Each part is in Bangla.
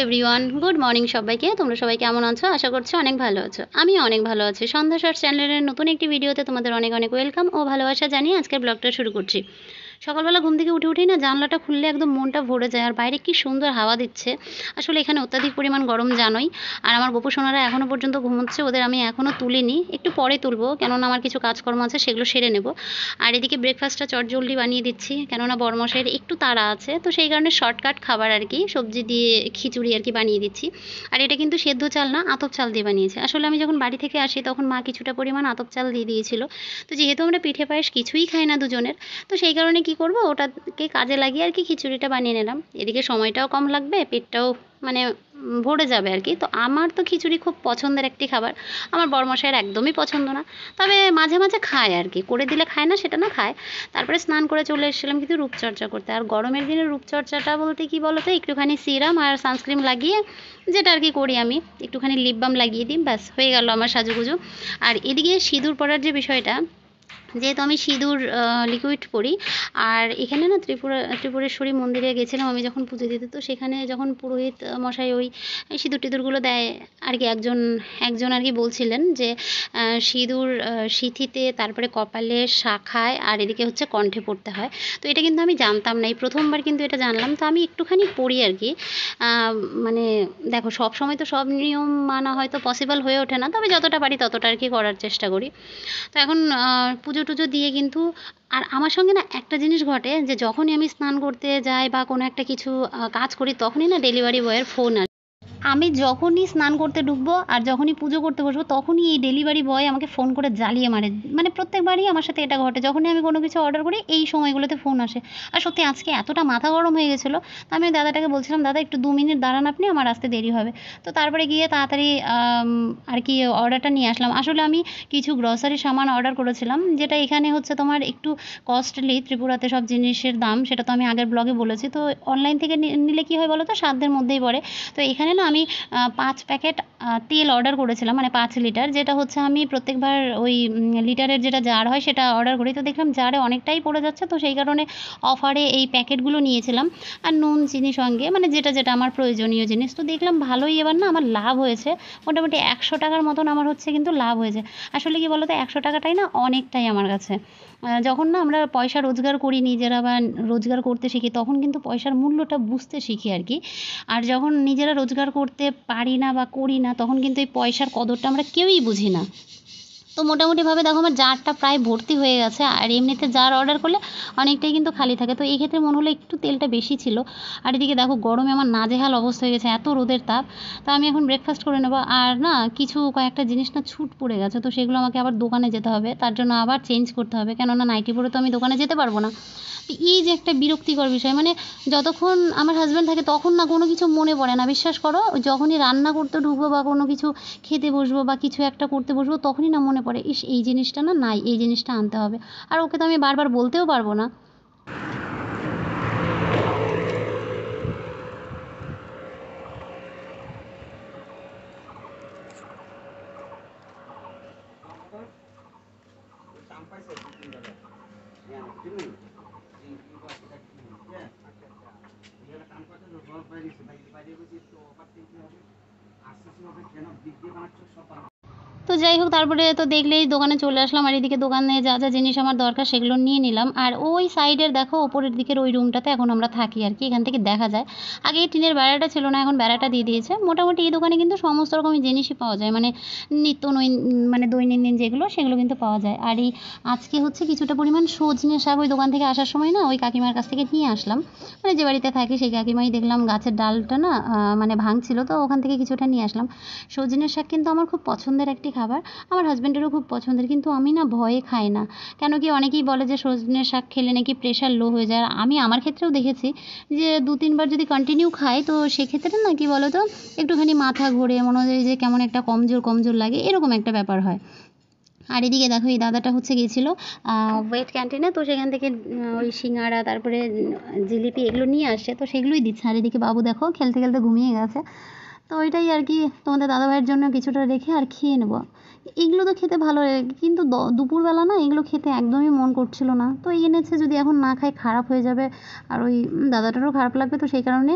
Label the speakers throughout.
Speaker 1: এভরিওয়ান, গুড মর্নিং সবাইকে। তোমরা সবাই কেমন আছো? আশা করছি অনেক ভালো আছো। আমি অনেক ভালো আছি। সন্ধ্যা শর্টস চ্যানেলের নতুন একটি ভিডিওতে তোমাদের অনেক অনেক ওয়েলকাম ও ভালোবাসা জানিয়ে আজকের ব্লগটা শুরু করছি। সকালবেলা ঘুম থেকে উঠেই না জানলাটা খুললে একদম মনটা ভরে যায়, আর বাইরে কি সুন্দর হাওয়া দিচ্ছে। আসলে এখানে অত্যাধিক পরিমাণ গরম জানোই। আর আমার গোপু সোনারা এখনও পর্যন্ত ঘুমোচ্ছে, ওদের আমি এখনও তুলিনি, একটু পরে তুলবো, কেননা আমার কিছু কাজকর্ম আছে সেগুলো সেরে নেব। আর এদিকে ব্রেকফাস্টটা চটজলদি বানিয়ে দিচ্ছি, কেননা বড়মশাইয়ের একটু তাড়া আছে, তো সেই কারণে শর্টকাট খাবার আর কি, সবজি দিয়ে খিচুড়ি আর কি বানিয়ে দিচ্ছি। আর এটা কিন্তু সেদ্ধ চাল না, আতপ চাল দিয়ে বানিয়েছি। আসলে আমি যখন বাড়ি থেকে আসি তখন মা কিছুটা পরিমাণ আতপ চাল দিয়ে দিয়েছিল। তো যেহেতু আমরা পিঠে পায়েস কিছুই খাই না দুজনের, তো সেই কারণে কি করব, ওটাকে কাজে লাগিয়ে আর কি খিচুড়িটা বানিয়ে নিলাম। এদিকে সময়টাও কম লাগবে, পেটটাও মানে ভরে যাবে আর কি। তো আমার তো খিচুড়ি খুব পছন্দের একটি খাবার, আমার বড়মশাইয়ের একদমই পছন্দ না। তবে মাঝে মাঝে খায় আর কি, করে দিলে খায় না সেটা না, খায়। তারপরে স্নান করে চলে এসেছিলাম কিন্তু রূপচর্চা করতে। আর গরমের দিনে রূপচর্চাটা বলতে কি বলো তো, একটুখানি সিরাম আর সানস্ক্রিন লাগিয়ে, যেটা আর কি করি আমি, একটুখানি লিপ বাম লাগিয়ে দিই, ব্যাস হয়ে গেল আমার সাজুগুজু। আর এদিকে সিঁদুর পরার যে বিষয়টা, যেহেতু আমি সিঁদুর লিকুইড পরি, আর এখানে না ত্রিপুরেশ্বরী মন্দিরে গেছিলাম আমি যখন পুজো দিতে, তো সেখানে যখন পুরোহিত মশাই ওই সিঁদুর টিঁদুরগুলো দেয় আর কি, একজন আর কি বলছিলেন যে সিঁদুর সিঁথিতে, তারপরে কপালে, শাখায়, আর এদিকে হচ্ছে কণ্ঠে পড়তে হয়। তো এটা কিন্তু আমি জানতাম না, এই প্রথমবার কিন্তু এটা জানলাম। তো আমি একটুখানি পড়ি আর কি। মানে দেখো, সব সময় তো সব নিয়ম মানা হয়তো পসিবল হয়ে ওঠে না, তবে যতটা পারি ততটা আর কি করার চেষ্টা করি। তো এখন পুজো টুজো দিয়ে কিন্তু, আর আমার সঙ্গে না একটা জিনিস ঘটে, যে যখনই আমি স্নান করতে যাই বা কোনো একটা কিছু কাজ করি, তখনই না ডেলিভারি বয়ের ফোন আসে। আমি যখনই স্নান করতে ঢুকবো আর যখনই পুজো করতে বসবো, তখনই এই ডেলিভারি বয় আমাকে ফোন করে জ্বালিয়ে মারে। মানে প্রত্যেকবারই আমার সাথে এটা ঘটে, যখনই আমি কোনো কিছু অর্ডার করি এই সময়গুলোতে ফোন আসে। আর সত্যি আজকে এতটা মাথা গরম হয়ে গেছিলো, তো আমি দাদাটাকে বলছিলাম, দাদা একটু 2 মিনিট দাঁড়ান আপনি, আমার আসতে দেরি হবে। তো তারপরে গিয়ে তাড়াতাড়ি আর কি অর্ডারটা নিয়ে আসলাম। আসলে আমি কিছু গ্রসারি সামান অর্ডার করেছিলাম, যেটা এখানে হচ্ছে তোমার একটু কস্টলি, ত্রিপুরাতে সব জিনিসের দাম, সেটা তো আমি আগের ব্লগে বলেছি। তো অনলাইন থেকে নিলে কী হয় বলো তো, সাধ্যের মধ্যেই পড়ে। তো এখানে না আমি 5 প্যাকেট তেল অর্ডার করেছিলাম, মানে 5 লিটার, যেটা হচ্ছে আমি প্রত্যেকবার ওই লিটারের যেটা জার হয় সেটা অর্ডার করি। তো দেখলাম জারে অনেকটাই পড়ে যাচ্ছে, তো সেই কারণে অফারে এই প্যাকেটগুলো নিয়েছিলাম। আর নুন চিনি সঙ্গে, মানে যেটা যেটা আমার প্রয়োজনীয় জিনিস। তো দেখলাম ভালোই এবার না আমার লাভ হয়েছে, মোটামুটি 100 টাকার মতন আমার হচ্ছে কিন্তু লাভ হয়েছে। আসলে কি বলো তো, 100 টাকাটাই না অনেকটাই আমার কাছে। যখন না আমরা পয়সা রোজগার করি নিজেরা, বা রোজগার করতে শিখি, তখন কিন্তু পয়সার মূল্যটা বুঝতে শিখি আর কি। আর যখন নিজেরা রোজগার করতে পারি না বা করি না, তখন কিন্তু এই পয়সার কদরটা আমরা কেউই বুঝি না। তো মোটামুটিভাবে দেখো আমার জারটা প্রায় ভর্তি হয়ে গেছে, আর এমনিতে জার অর্ডার করলে অনেকটাই কিন্তু খালি থাকে। তো এই ক্ষেত্রে মনে হলো একটু তেলটা বেশি ছিল। আর এদিকে দেখো গরমে আমার নাজেহাল অবস্থা হয়ে গেছে, এত রোদের তাপ। তো আমি এখন ব্রেকফাস্ট করে নেবো। আর না কিছু কয়েকটা জিনিস না ছুট পড়ে গেছে, তো সেগুলো আমাকে আবার দোকানে যেতে হবে, তার জন্য আবার চেঞ্জ করতে হবে, কেননা নাইটি পরে তো আমি দোকানে যেতে পারবো না। তো এই যে একটা বিরক্তিকর বিষয়, মানে যতক্ষণ আমার হাজব্যান্ড থাকে তখন না কোনো কিছু মনে পড়ে না, বিশ্বাস করো। যখনই রান্না করতে ঢুকবো বা কোনো কিছু খেতে বসবো বা কিছু একটা করতে বসবো, তখনই না মনে পড়ে, ইস এই জিনিসটা না নাই, এই জিনিসটা আনতে হবে। আর ওকে তো আমি বারবার বলতেও পারবো না। তো যাই হোক, তারপরে তো দেখলেই দোকানে চলে আসলাম, আর এদিকে দোকানে যা যা জিনিস আমার দরকার সেগুলো নিয়ে নিলাম। আর ওই সাইডের দেখো ওপরের দিকের ওই রুমটাতে এখন আমরা থাকি আর কি, এখান থেকে দেখা যায়। আগে এই টিনের বেড়াটা ছিল না, এখন বেড়াটা দিয়ে দিয়েছে। মোটামুটি এই দোকানে কিন্তু সমস্ত রকমের জিনিসই পাওয়া যায়, মানে মানে দৈনন্দিন যেগুলো সেগুলো কিন্তু পাওয়া যায়। আর এই আজকে হচ্ছে কিছুটা পরিমাণ সজনে শাক ওই দোকান থেকে আসার সময় না ওই কাকিমার কাছ থেকে নিয়ে আসলাম। মানে যে বাড়িতে থাকি সেই কাকিমাই দেখলাম গাছের ডালটা না মানে ভাঙছিল, তো ওখান থেকে কিছুটা নিয়ে আসলাম। সজনের শাক কিন্তু আমার খুব পছন্দের একটি খাবার, আমার হাজব্যান্ডেরও খুব পছন্দের, কিন্তু আমি না ভয়ে খাই না। কেন কি, অনেকেই বলে যে সজনের শাক খেলে নাকি প্রেশার লো হয়ে যায়। আর আমি আমার ক্ষেত্রেও দেখেছি যে 2-3 বার যদি কন্টিনিউ খাই, তো সেক্ষেত্রে না কি বলো তো, একটুখানি মাথা ঘোরে, মনে হয় যে কেমন একটা কমজোর কমজোর লাগে, এরকম একটা ব্যাপার হয়। আর এদিকে দেখো এই দাদাটা হচ্ছে গেছিলো ওয়েট ক্যান্টিনে, তো সেখান থেকে ওই সিঙ্গাড়া, তারপরে জিলিপি এগুলো নিয়ে আসছে, তো সেগুলোই দিচ্ছে। আর এদিকে বাবু দেখো খেলতে খেলতে ঘুমিয়ে গেছে। তো ওইটাই আর কি তোমাদের দাদাভাইয়ের জন্য কিছুটা রেখে আর খেয়ে নেবো। এগুলো তো খেতে ভালো লাগে, কিন্তু দুপুরবেলা না এগুলো খেতে একদমই মন করছিল না। তো এনেছে, যদি এখন না খাই খারাপ হয়ে যাবে, আর ওই দাদাটারও খারাপ লাগবে। তো সেই কারণে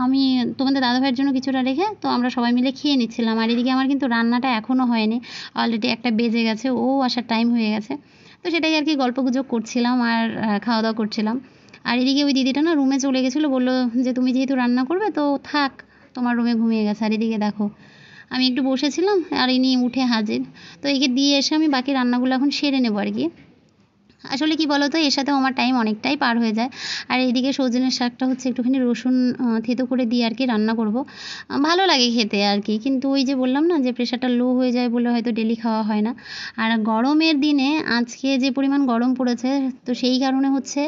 Speaker 1: আমি তোমাদের দাদাভাইয়ের জন্য কিছুটা রেখে তো আমরা সবাই মিলে খেয়ে নিচ্ছিলাম। আর এদিকে আমার কিন্তু রান্নাটা এখনও হয়নি, অলরেডি 1টা বেজে গেছে, ও আসার টাইম হয়ে গেছে। তো সেটাই আর কি গল্পগুজব করছিলাম আর খাওয়া দাওয়া করছিলাম। আর এদিকে ওই দিদিটা না রুমে চলে গেছিলো, বললো যে তুমি যেহেতু রান্না করবে তো থাক, তোমার রুমে ঘুমিয়ে গেছে। আর এদিকে দেখো আমি একটু বসেছিলাম আর ইনি উঠে হাজির। তো একে দিয়ে এসে আমি বাকি রান্নাগুলো এখন সেরে নেবো আর কি। আসলে কি বলো তো, এর সাথেও আমার টাইম অনেকটাই পার হয়ে যায়। আর এইদিকে সজনের শাকটা হচ্ছে একটুখানি রসুন থেঁতো করে দিয়ে আর কি রান্না করব। ভালো লাগে খেতে আর কি, কিন্তু ওই যে বললাম না যে প্রেশারটা লো হয়ে যায় বলে হয়তো ডেলি খাওয়া হয় না। আর গরমের দিনে আজকে যে পরিমাণ গরম পড়েছে, তো সেই কারণে হচ্ছে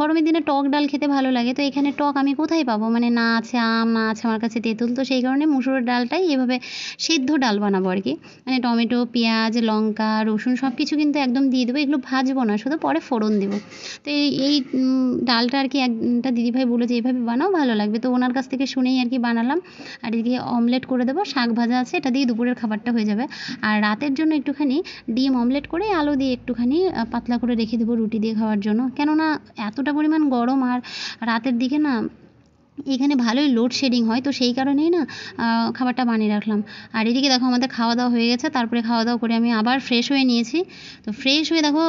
Speaker 1: গরমের দিনে টক ডাল খেতে ভালো লাগে। তো এখানে টক আমি কোথায় পাবো, মানে না আছে আম, না আছে আমার কাছে তেঁতুল। তো সেই কারণে মুসুরের ডালটাই এভাবে সিদ্ধ ডাল বানাবো আর কি। মানে টমেটো, পেঁয়াজ, লঙ্কা, রসুন সব কিছু কিন্তু একদম দিয়ে দেবো, এগুলো ভাজবো না, শুধু পরে ফোড়ন দেবো। তো এই ডালটা আর কি একটা দিদিভাই বলে যে এইভাবে বানাও, ভালো লাগবে। তো ওনার কাছ থেকে শুনেই আর কি বানালাম। আর এদিকে অমলেট করে দেবো, শাক ভাজা আছে, এটা দিয়ে দুপুরের খাবারটা হয়ে যাবে। আর রাতের জন্য একটুখানি ডিম অমলেট করে আলু দিয়ে একটুখানি পাতলা করে রেখে দেবো রুটি দিয়ে খাওয়ার জন্য। কেননা এতটা পরিমাণ গরম, আর রাতের দিকে না এখানে ভালোই লোডশেডিং হয়, তো সেই কারণেই না খাবারটা বানিয়ে রাখলাম। আর এদিকে দেখো আমাদের খাওয়া দাওয়া হয়ে গেছে, তারপরে খাওয়া দাওয়া করে আমি আবার ফ্রেশ হয়ে নিয়েছি। তো ফ্রেশ হয়ে দেখো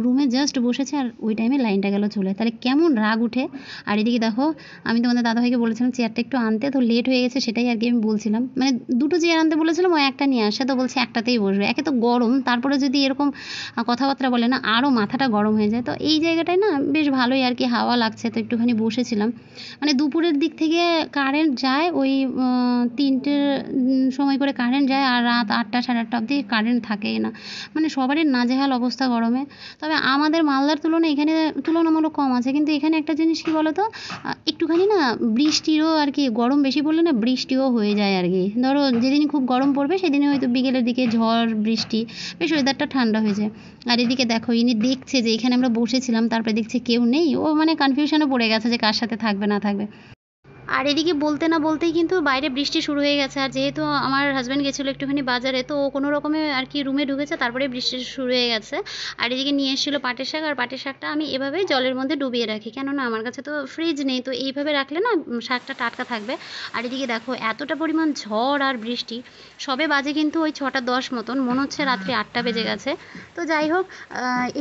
Speaker 1: রুমে জাস্ট বসেছে, আর ওই টাইমে লাইনটা গেল চলে, তাহলে কেমন রাগ উঠে। আর এদিকে দেখো আমি তোমাদের দাদাভাইকে বলেছিলাম চেয়ারটা একটু আনতে, তো লেট হয়ে গেছে, সেটাই আর কি আমি বলছিলাম। মানে 2টো চেয়ার আনতে বলেছিলাম, ও একটা নিয়ে আসে, তো বলছে একটাতেই বসবে। একে তো গরম, তারপরে যদি এরকম কথাবার্তা বলে না আরও মাথাটা গরম হয়ে যায়। তো এই জায়গাটায় না বেশ ভালোই আর কি হাওয়া লাগছে, তো একটুখানি বসেছিলাম। মানে দুপুরের দিক থেকে কারেন্ট যায়, ওই 3টের সময় করে কারেন্ট যায়, আর রাত 8টা সাড়ে 8টা অবধি কারেন্ট থাকেই না। মানে সবারই নাজেহাল অবস্থা গরমে। তবে আমাদের মালদার তুলনায় এখানে তুলনামূলক কম আছে। কিন্তু এখানে একটা জিনিস কী বলো তো, একটুখানি না বৃষ্টিরও আর কি, গরম বেশি পড়লে না বৃষ্টিও হয়ে যায় আর কি। ধরো যেদিন খুব গরম পড়বে সেদিনে হয়তো বিকেলের দিকে ঝড় বৃষ্টি, বেশ ওয়েদারটা ঠান্ডা হয়ে যায়। আর এদিকে দেখো ইনি দেখছে যে এখানে আমরা বসেছিলাম, তারপরে দেখছে কেউ নেই, ও মানে কনফিউশনে পড়ে গেছে যে কার সাথে থাকবে না থাকবে। আর এদিকে বলতে না বলতেই কিন্তু বাইরে বৃষ্টি শুরু হয়ে গেছে। আর যেহেতু আমার হাজব্যান্ড গেছিলো একটুখানি বাজারে, তো ও কোনো রকমে আর কি রুমে ঢুকেছে, তারপরে বৃষ্টি শুরু হয়ে গেছে। আর এদিকে নিয়ে এসেছিলো পাটের শাক, আর পাটের শাকটা আমি এভাবেই জলের মধ্যে ডুবিয়ে রাখি, কেননা আমার কাছে তো ফ্রিজ নেই, তো এইভাবে রাখলে না শাকটা টাটকা থাকবে। আর এদিকে দেখো এতটা পরিমাণ ঝড় আর বৃষ্টি, সবে বাজে কিন্তু ওই 6টা 10 মতন, মনে হচ্ছে রাত্রি 8টা বেজে গেছে। তো যাই হোক,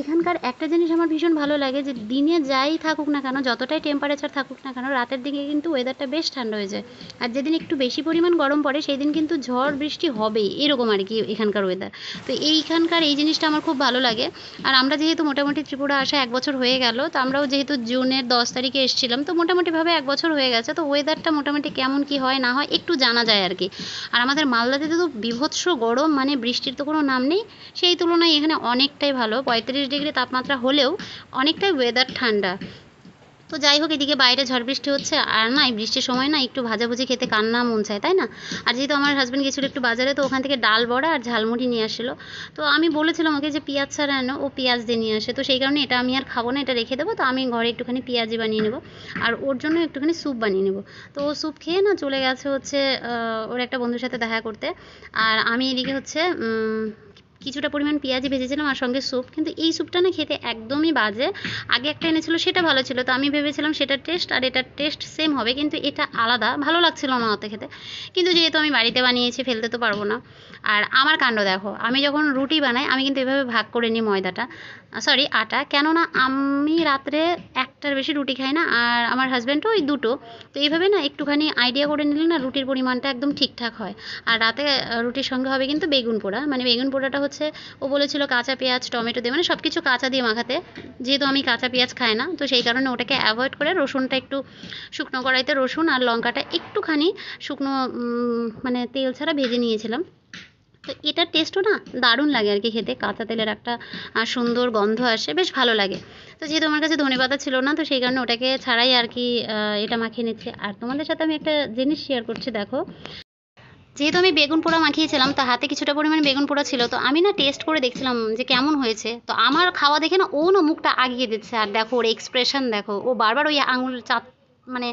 Speaker 1: এখানকার একটা জিনিস আমার ভীষণ ভালো লাগে, যে দিনে যাই থাকুক না কেন, যতটাই টেম্পারেচার থাকুক না কেন, রাতের দিকে কিন্তু ওয়েদারটা বেশ ঠান্ডা হয়ে যায়। আর যেদিন একটু বেশি পরিমাণ গরম পড়ে সেই দিন কিন্তু ঝড় বৃষ্টি হবেই, এরকম আর কি এখানকার ওয়েদার। তো এইখানকার এই জিনিসটা আমার খুব ভালো লাগে। আর আমরা যেহেতু মোটামুটি ত্রিপুরা আসা 1 বছর হয়ে গেল, তো আমরাও যেহেতু জুনের 10 তারিখে এসেছিলাম, তো মোটামুটিভাবে 1 বছর হয়ে গেছে। তো ওয়েদারটা মোটামুটি কেমন কী হয় না হয় একটু জানা যায় আর কি। আর আমাদের মালদাতে তো বীভৎস গরম, মানে বৃষ্টির তো কোনো নাম নেই। সেই তুলনায় এখানে অনেকটাই ভালো, 35 ডিগ্রি তাপমাত্রা হলেও অনেকটাই ওয়েদার ঠান্ডা। তো যাই হোক, এদিকে বাইরে ঝড় বৃষ্টি হচ্ছে, আর না এই বৃষ্টির সময় না একটু ভাজাভুজি খেতে কার না মন চায়, তাই না? আর যেহেতু আমার হাজব্যান্ড গেছিলো একটু বাজারে, তো ওখান থেকে ডাল বড়া আর ঝালমুড়ি নিয়ে আসছিলো। তো আমি বলেছিলাম ওকে যে পেঁয়াজ ছাড়া আনো, ও পেঁয়াজ দিয়ে নিয়ে আসে। তো সেই কারণে এটা আমি আর খাবো না, এটা রেখে দেবো। তো আমি ঘরে একটুখানি পেঁয়াজি বানিয়ে নেবো, আর ওর জন্য একটুখানি স্যুপ বানিয়ে নেবো। তো ও স্যুপ খেয়ে না চলে গেছে হচ্ছে ওর একটা বন্ধুর সাথে দেখা করতে। আর আমি এদিকে হচ্ছে কিছুটা পরিমাণ পেঁয়াজি ভেজেছিলাম আর সঙ্গে স্যুপ। কিন্তু এই স্যুপটা না খেতে একদমই বাজে। আগে একটা এনেছিল সেটা ভালো ছিল, তো আমি ভেবেছিলাম সেটার টেস্ট আর এটার টেস্ট সেম হবে, কিন্তু এটা আলাদা, ভালো লাগছিল না অত খেতে। কিন্তু যেহেতু আমি বাড়িতে বানিয়েছি, ফেলতে তো পারবো না। আর আমার কাণ্ড দেখো, আমি যখন রুটি বানাই আমি কিন্তু এভাবে ভাগ করে নিই ময়দাটা, সরি আটা। কেননা আমি রাত্রে 1টার বেশি রুটি খাই না, আর আমার হাজব্যান্ডও ওই 2টো। তো এইভাবে না একটুখানি আইডিয়া করে নিলে না রুটির পরিমাণটা একদম ঠিকঠাক হয়। আর রাতে রুটির সঙ্গে হবে কিন্তু বেগুন পোড়া। মানে বেগুন পোড়াটা হচ্ছে ও বলেছিল কাঁচা পেঁয়াজ টমেটো দিয়ে, মানে সব কিছু কাঁচা দিয়ে মাখাতে। যেহেতু আমি কাঁচা পেঁয়াজ খাই না, তো সেই কারণে ওটাকে অ্যাভয়েড করে রসুনটা একটু শুকনো কড়াইতে, রসুন আর লঙ্কাটা একটুখানি শুকনো মানে তেল ছাড়া ভেজে নিয়েছিলাম। তো এটার টেস্টও না দারুণ লাগে আর কি খেতে, কাঁচা তেলের একটা সুন্দর গন্ধ আসে, বেশ ভালো লাগে। তো যেহেতু আমার কাছে ধনেপাতা ছিল না, তো সেই কারণে ওটাকে ছাড়াই আর কি এটা মাখিয়ে নিচ্ছি। আর তোমাদের সাথে আমি একটা জিনিস শেয়ার করছি, দেখো যেহেতু আমি বেগুন পোড়া মাখিয়েছিলাম, তো হাতে কিছুটা পরিমাণে বেগুন পোড়া ছিল, তো আমি না টেস্ট করে দেখছিলাম যে কেমন হয়েছে। তো আমার খাওয়া দেখে না ও না মুখটা আগিয়ে দিচ্ছে, আর দেখো ওর এক্সপ্রেশন দেখো, ও বারবার ওই আঙুল মানে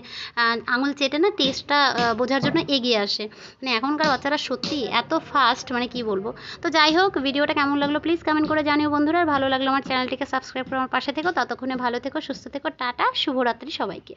Speaker 1: আঙুল চেটে না টেস্টটা বোঝার জন্য এগিয়ে আসে। মানে এখনকার বাচ্চারা সত্যি এত ফাস্ট, মানে কি বলবো। তো যাই হোক, ভিডিওটা কেমন লাগলো প্লিজ কমেন্ট করে জানিও বন্ধুরা। আর ভালো লাগলো আমার চ্যানেলটিকে সাবস্ক্রাইব করে আমার পাশে থেকো। ততক্ষণে ভালো থেকো, সুস্থ থেকো, টাটা, শুভরাত্রি সবাইকে।